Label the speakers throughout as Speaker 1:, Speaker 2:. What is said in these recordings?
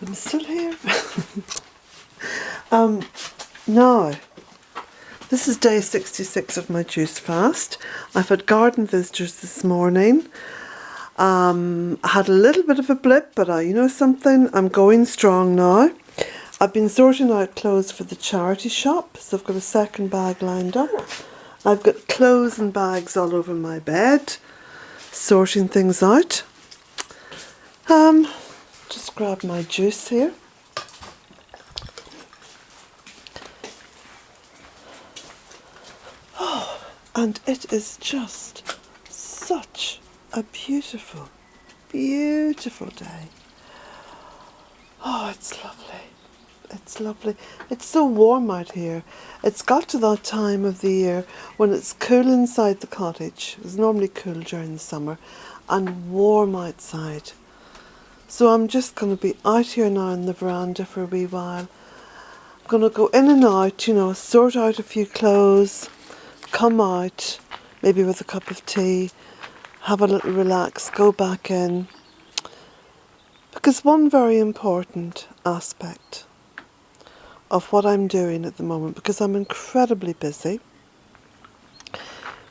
Speaker 1: I'm still here. Now, this is day 66 of my juice fast. I've had garden visitors this morning. I had a little bit of a blip, but you know something? I'm going strong now. I've been sorting out clothes for the charity shop, so I've got a second bag lined up. I've got clothes and bags all over my bed, sorting things out. Just grab my juice here. Oh, and it is just such a beautiful, beautiful day. Oh, it's lovely. It's lovely. It's so warm out here. It's got to that time of the year when it's cool inside the cottage. It's normally cool during the summer and warm outside. So I'm just going to be out here now in the veranda for a wee while. I'm going to go in and out, you know, sort out a few clothes, come out, maybe with a cup of tea, have a little relax, go back in. Because one very important aspect of what I'm doing at the moment, because I'm incredibly busy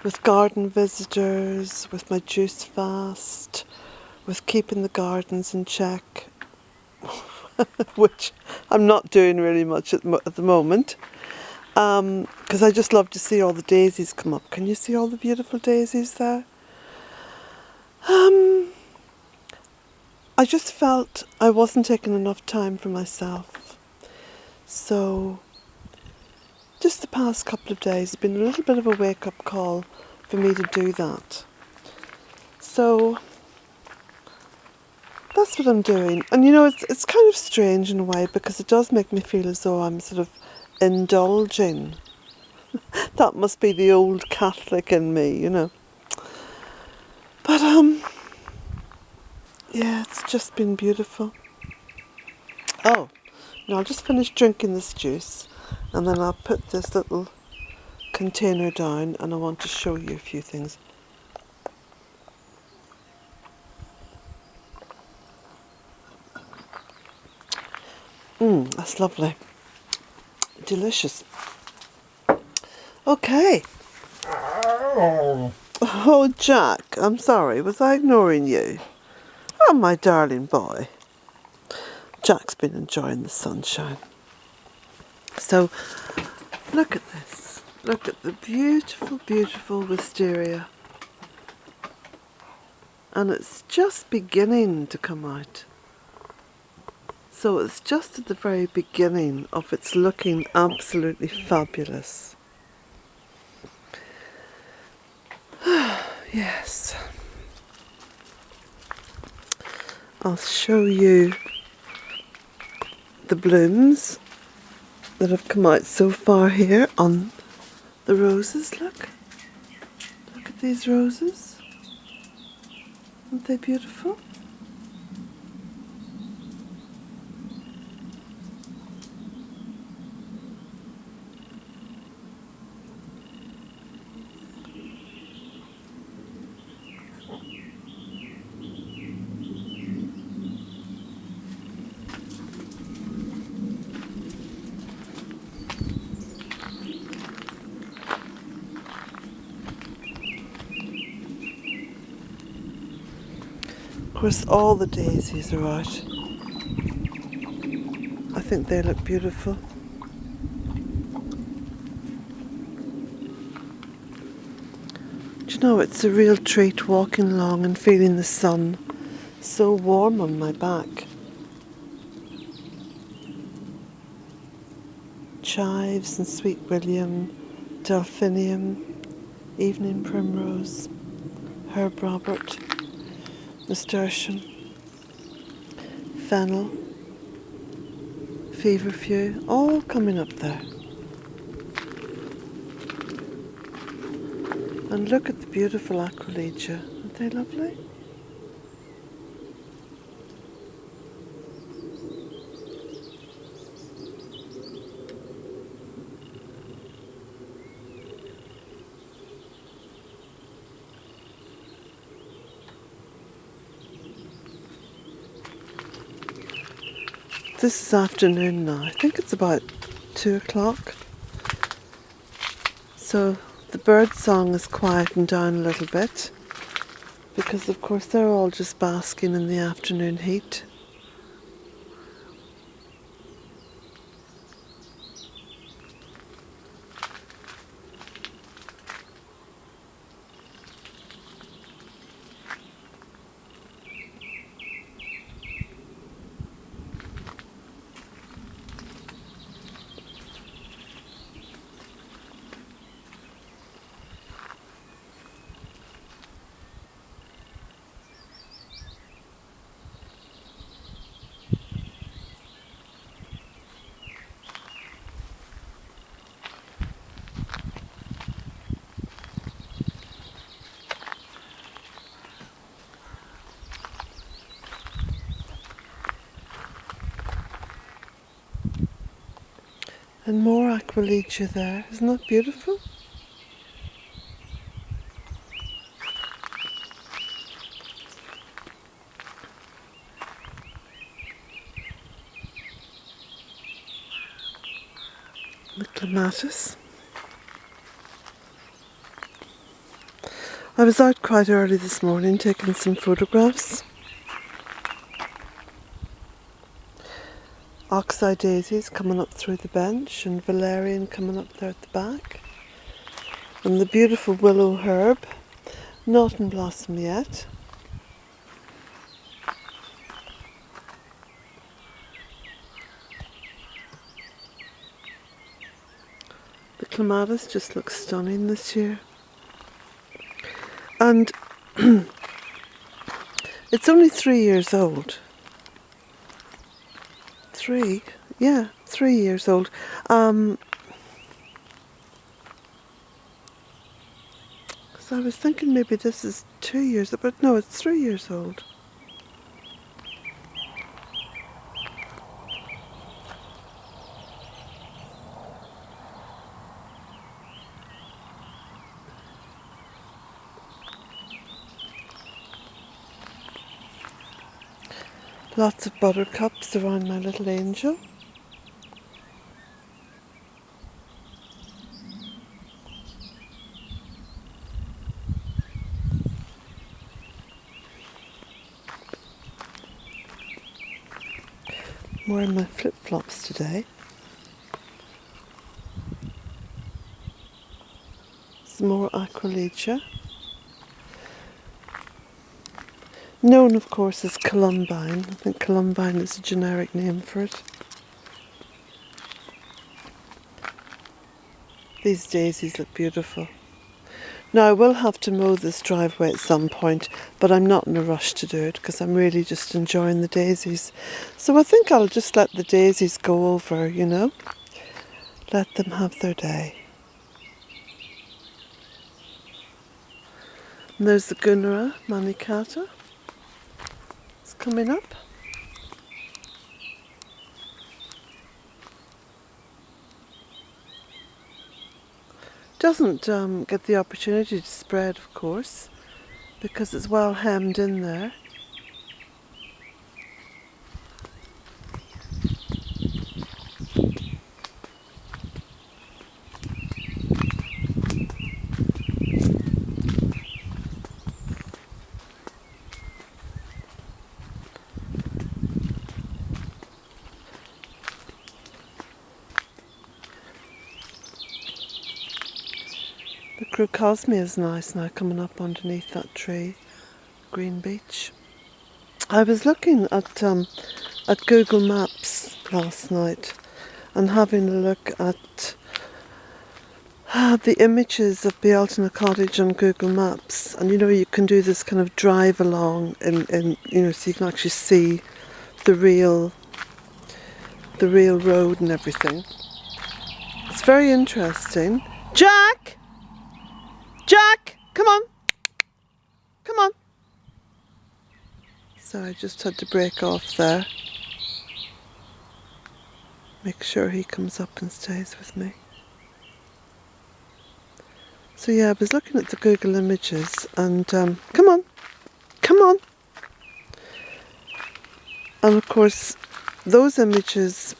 Speaker 1: with garden visitors, with my juice fast, with keeping the gardens in check, which I'm not doing really much at the moment, because I just love to see all the daisies come up. Can you see all the beautiful daisies there? I just felt I wasn't taking enough time for myself. So just the past couple of days has been a little bit of a wake-up call for me to do that. So that's what I'm doing. And you know, it's kind of strange in a way, because it does make me feel as though I'm sort of indulging. That must be the old Catholic in me, you know. But yeah, it's just been beautiful. Oh, now I'll just finish drinking this juice and then I'll put this little container down, and I want to show you a few things. That's lovely. Delicious. Okay. Oh, Jack, I'm sorry. Was I ignoring you? Oh, my darling boy. Jack's been enjoying the sunshine. So, look at this. Look at the beautiful, beautiful wisteria. And it's just beginning to come out. So it's just at the very beginning of its looking absolutely fabulous. Yes. I'll show you the blooms that have come out so far here on the roses. Look at these roses. Aren't they beautiful? Of course, all the daisies are out. I think they look beautiful. Do you know, it's a real treat walking along and feeling the sun so warm on my back. Chives and sweet william, delphinium, evening primrose, herb robert, nasturtium, fennel, feverfew, all coming up there. And look at the beautiful aquilegia. Aren't they lovely? This is afternoon now. I think it's about 2 o'clock. So the bird song is quieting down a little bit because of course they're all just basking in the afternoon heat. And more aqualegia there. Isn't that beautiful? The clematis. I was out quite early this morning taking some photographs. Oxeye daisies coming up through the bench and valerian coming up there at the back. And the beautiful willow herb, not in blossom yet. The clematis just looks stunning this year. And it's only 3 years old. 3? Yeah, 3 years old. So I was thinking maybe this is 2 years, but no, it's 3 years old. Lots of buttercups around my little angel. I'm wearing my flip-flops today. Some more aqualegia. Known, of course, as columbine. I think columbine is a generic name for it. These daisies look beautiful. Now I will have to mow this driveway at some point, but I'm not in a rush to do it because I'm really just enjoying the daisies. So I think I'll just let the daisies go over, you know. Let them have their day. And there's the Gunera manicata. It's coming up. Doesn't get the opportunity to spread, of course, because it's well hemmed in there. The crocosmia is nice now coming up underneath that tree, green beech. I was looking at Google Maps last night and having a look at the images of Bealtaine Cottage on Google Maps, and you know you can do this kind of drive along and you know, so you can actually see the real road and everything. It's very interesting. Jack! Jack! Come on! Come on! So I just had to break off there. Make sure he comes up and stays with me. So yeah, I was looking at the Google images and come on! Come on! And of course those images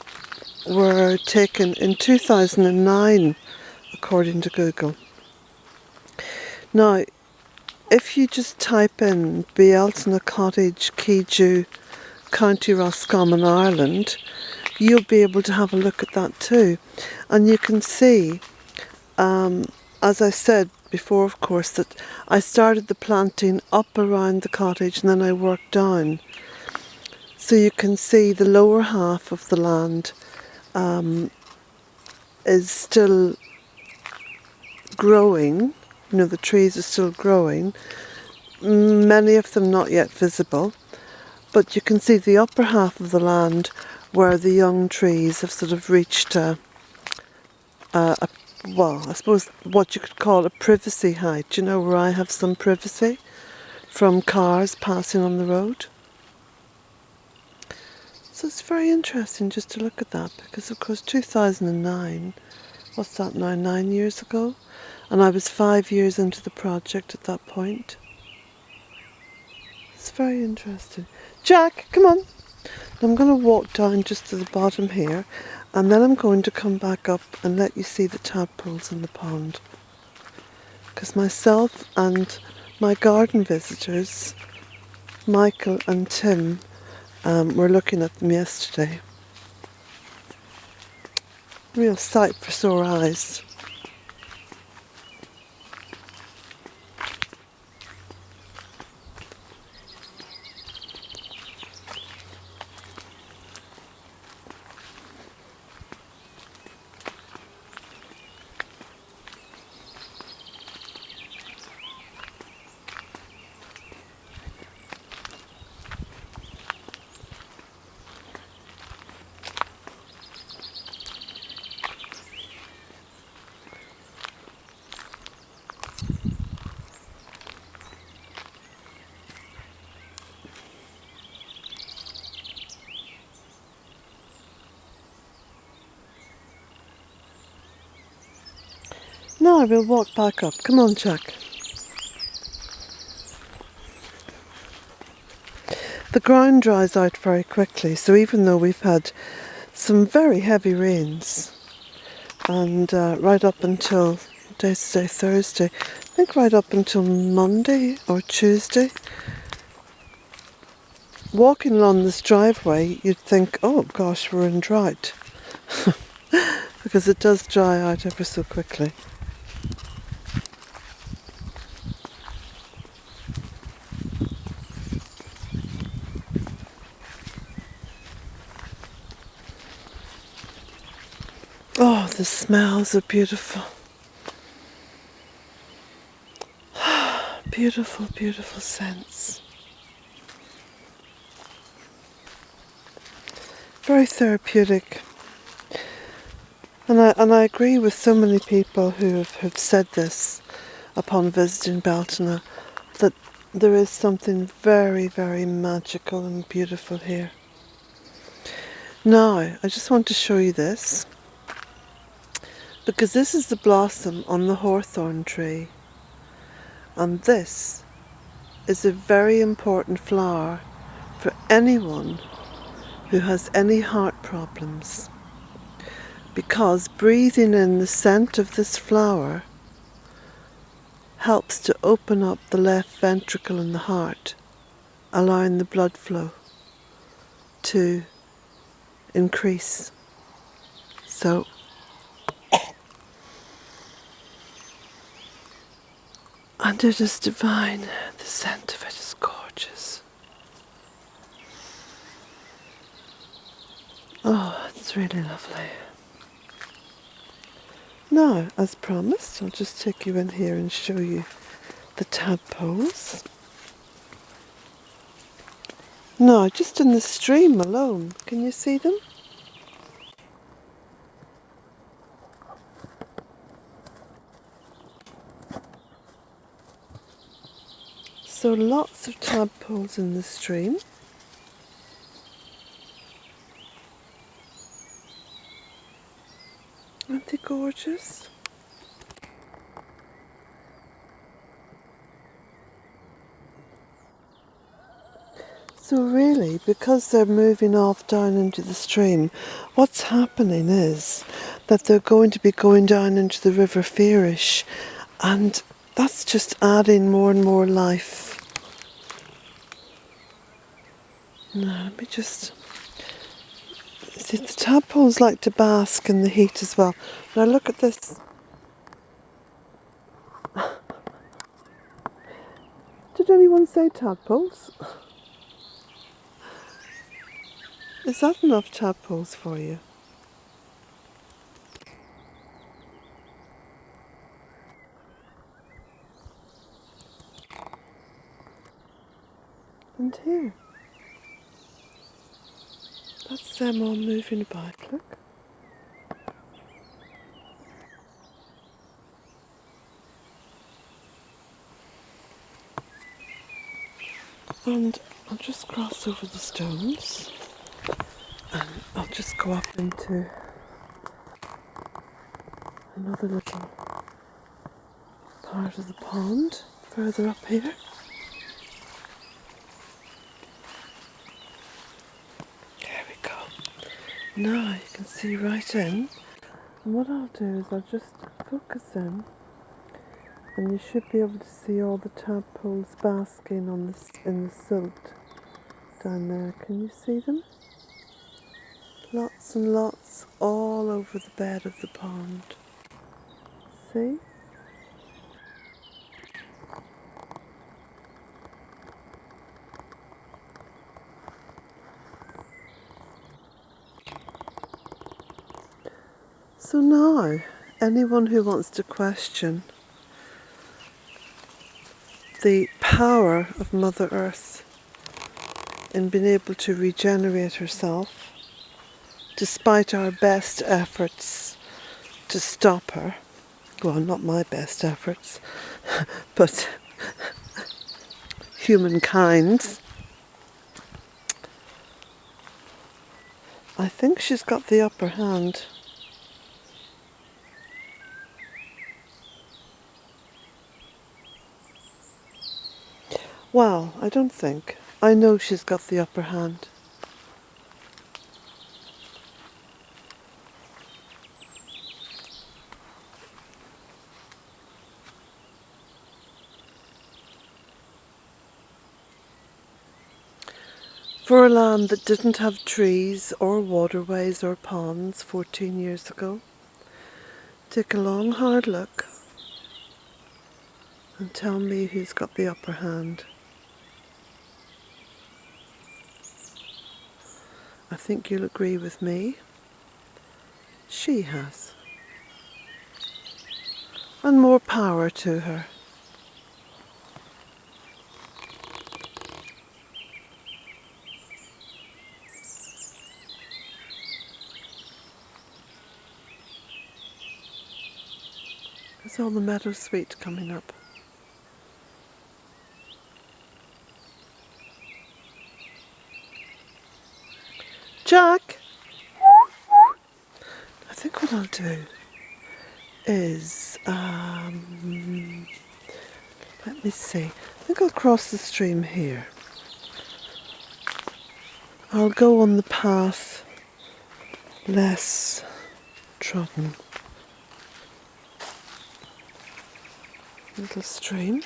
Speaker 1: were taken in 2009, according to Google. Now, if you just type in Bealtaine I, Cottage, Keju, County Roscommon, Ireland, you'll be able to have a look at that too. And you can see, as I said before, of course, that I started the planting up around the cottage and then I worked down. So you can see the lower half of the land is still growing. You know, the trees are still growing. Many of them not yet visible. But you can see the upper half of the land where the young trees have sort of reached well, I suppose what you could call a privacy height, you know, where I have some privacy from cars passing on the road. So it's very interesting just to look at that, because of course 2009, what's that now, 9 years ago? And I was 5 years into the project at that point. It's very interesting. Jack, come on! I'm going to walk down just to the bottom here, and then I'm going to come back up and let you see the tadpoles in the pond. Because myself and my garden visitors, Michael and Tim, were looking at them yesterday. Real sight for sore eyes. Now I will walk back up. Come on, Jack. The ground dries out very quickly, so even though we've had some very heavy rains, and right up until today, Thursday, I think right up until Monday or Tuesday, walking along this driveway, you'd think, oh gosh, we're in drought, because it does dry out ever so quickly. Oh, the smells are beautiful. Beautiful, beautiful scents. Very therapeutic. And I agree with so many people who have said this upon visiting Bealtaine, that there is something very, very magical and beautiful here. Now, I just want to show you this, because this is the blossom on the hawthorn tree, and this is a very important flower for anyone who has any heart problems, because breathing in the scent of this flower helps to open up the left ventricle in the heart, allowing the blood flow to increase. So and it is divine. The scent of it is gorgeous. Oh, it's really lovely. Now, as promised, I'll just take you in here and show you the tadpoles. No, just in the stream alone. Can you see them? So lots of tadpoles in the stream. Aren't they gorgeous? So really, because they're moving off down into the stream, what's happening is that they're going to be going down into the River Fearish, and that's just adding more and more life. Now, let me just... See, the tadpoles like to bask in the heat as well. Now look at this. Did anyone say tadpoles? Is that enough tadpoles for you? And here. That's them all moving about, look. And I'll just cross over the stones. And I'll just go up into another little part of the pond further up here. There we go. Now you can see right in. And what I'll do is I'll just focus in, and you should be able to see all the tadpoles basking on in the silt down there. Can you see them? Lots and lots all over the bed of the pond. See? So now, anyone who wants to question the power of Mother Earth in being able to regenerate herself, despite our best efforts to stop her, well, not my best efforts, but humankind's, I think she's got the upper hand. Well, I don't think. I know she's got the upper hand. For a land that didn't have trees or waterways or ponds 14 years ago, take a long hard look and tell me who's got the upper hand. I think you'll agree with me. She has. And more power to her. There's all the meadowsweet coming up. Jack! I think what I'll do is, let me see, I think I'll cross the stream here. I'll go on the path less trodden. Little stream.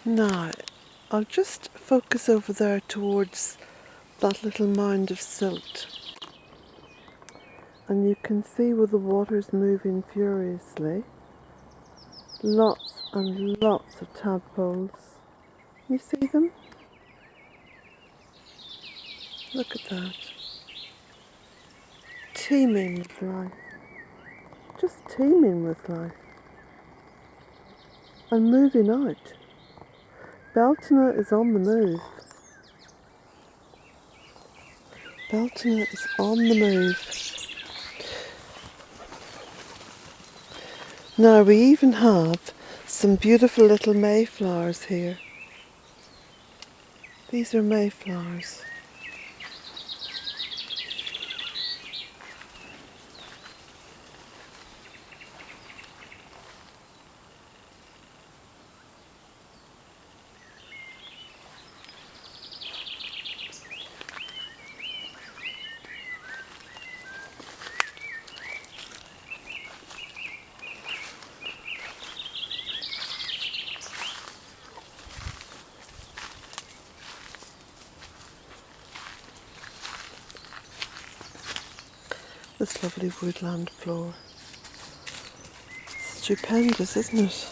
Speaker 1: Now, I'll just focus over there towards that little mound of silt. And you can see where the water's moving furiously. Lots and lots of tadpoles. You see them? Look at that. Teeming with life. Just teeming with life. And moving out. Bealtaine is on the move. Bealtaine is on the move. Now we even have some beautiful little mayflowers here. These are mayflowers. This lovely woodland floor. Stupendous, isn't it?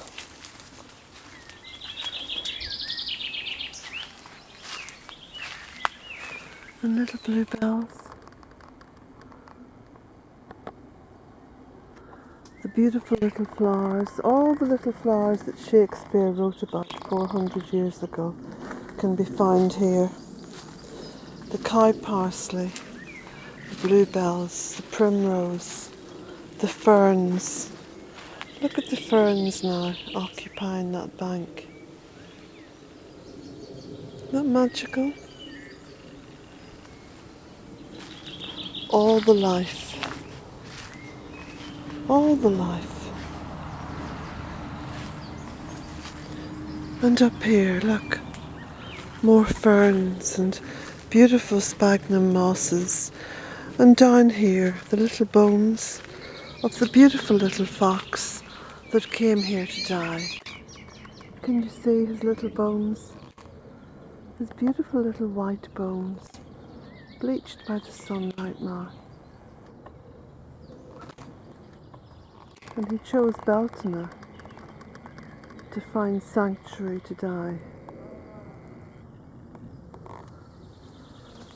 Speaker 1: And little bluebells. The beautiful little flowers, all the little flowers that Shakespeare wrote about 400 years ago can be found here. The cow parsley, the bluebells, the primrose, the ferns. Look at the ferns now occupying that bank. Isn't that magical? All the life. All the life. And up here, look, more ferns and beautiful sphagnum mosses. And down here, the little bones of the beautiful little fox that came here to die. Can you see his little bones? His beautiful little white bones, bleached by the sunlight now. And he chose Bealtaine I to find sanctuary to die.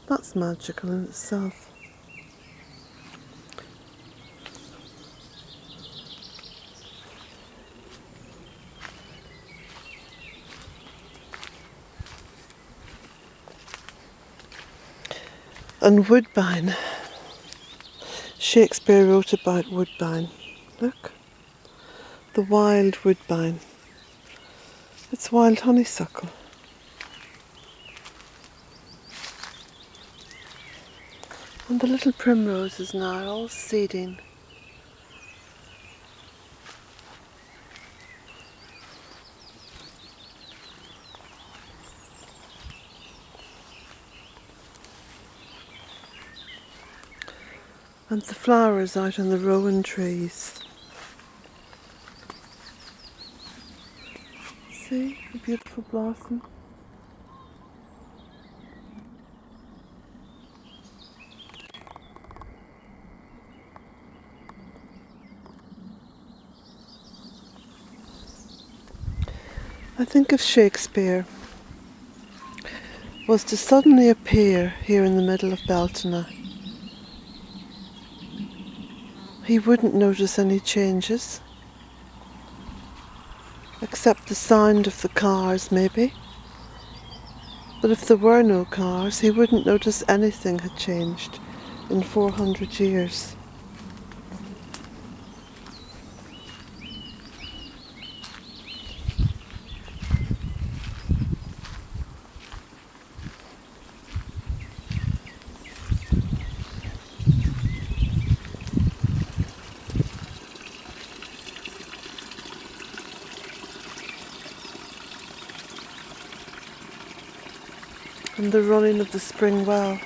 Speaker 1: That's magical in itself. And woodbine. Shakespeare wrote about woodbine. Look, the wild woodbine. It's wild honeysuckle. And the little primroses now all seeding. And the flowers out on the rowan trees. See, a beautiful blossom. I think if Shakespeare was to suddenly appear here in the middle of Bealtaine I, he wouldn't notice any changes, except the sound of the cars maybe. But if there were no cars, he wouldn't notice anything had changed in 400 years. And the running of the spring well.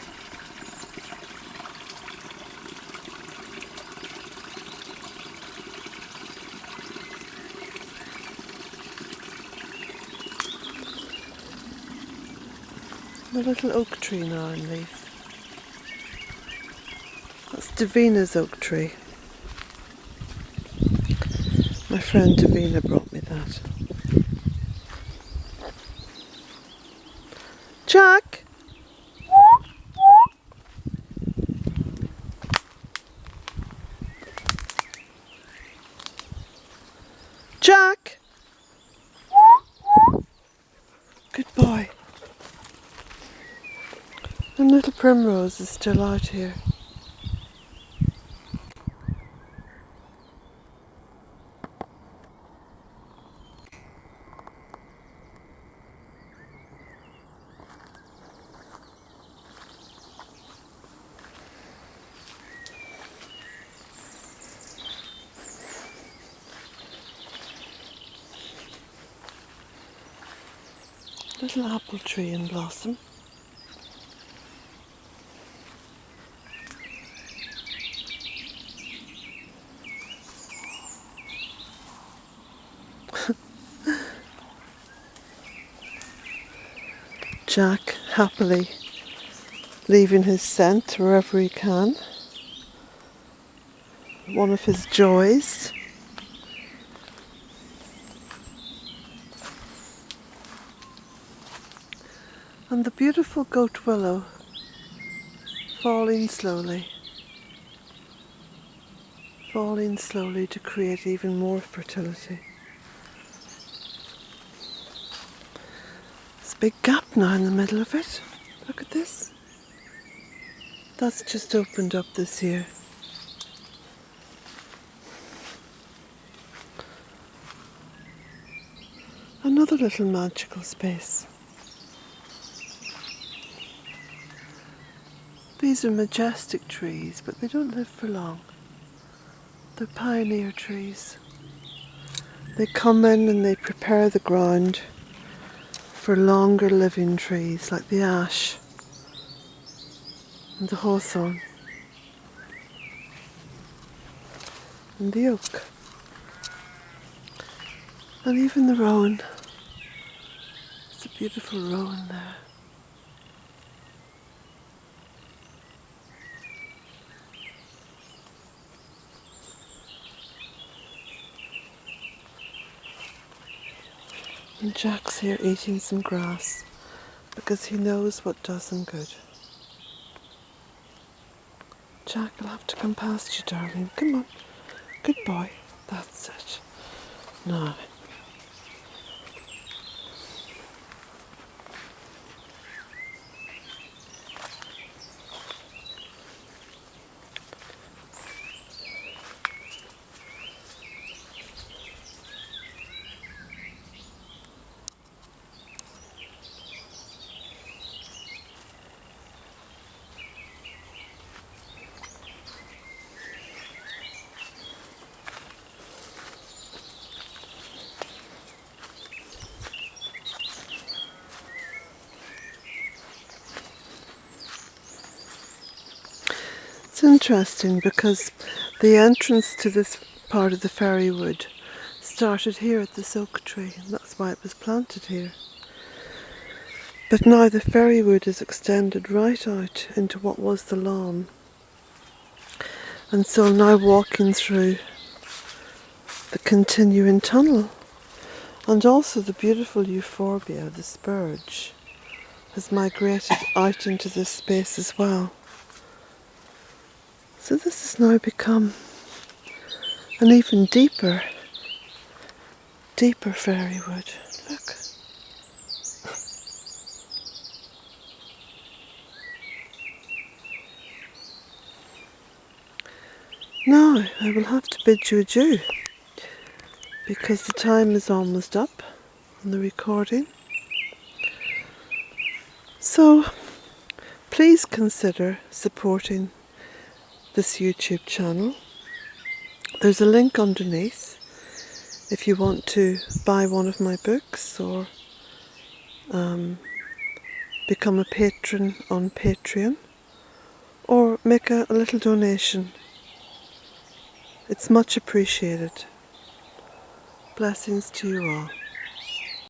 Speaker 1: The little oak tree now in leaf. That's Davina's oak tree. My friend Davina brought me that. Jack! Jack! Good boy. And little primrose is still out here. Little apple tree in blossom. Jack happily leaving his scent wherever he can. one of his joys. And the beautiful goat willow falling slowly to create even more fertility. There's a big gap now in the middle of it. Look at this. That's just opened up this year. Another little magical space. These are majestic trees, but they don't live for long. They're pioneer trees. They come in and they prepare the ground for longer living trees like the ash and the hawthorn and the oak and even the rowan. It's a beautiful rowan there. And Jack's here eating some grass because he knows what does him good. Jack, I'll have to come past you, darling. Come on. Good boy. That's it. Now. It's interesting because the entrance to this part of the fairy wood started here at this oak tree, and that's why it was planted here. But now the fairy wood is extended right out into what was the lawn. And so I'm now walking through the continuing tunnel. And also the beautiful euphorbia, the spurge, has migrated out into this space as well. So this has now become an even deeper fairy wood. Look. Now I will have to bid you adieu because the time is almost up on the recording. So please consider supporting this YouTube channel. There's a link underneath if you want to buy one of my books or become a patron on Patreon or make a little donation. It's much appreciated. Blessings to you all.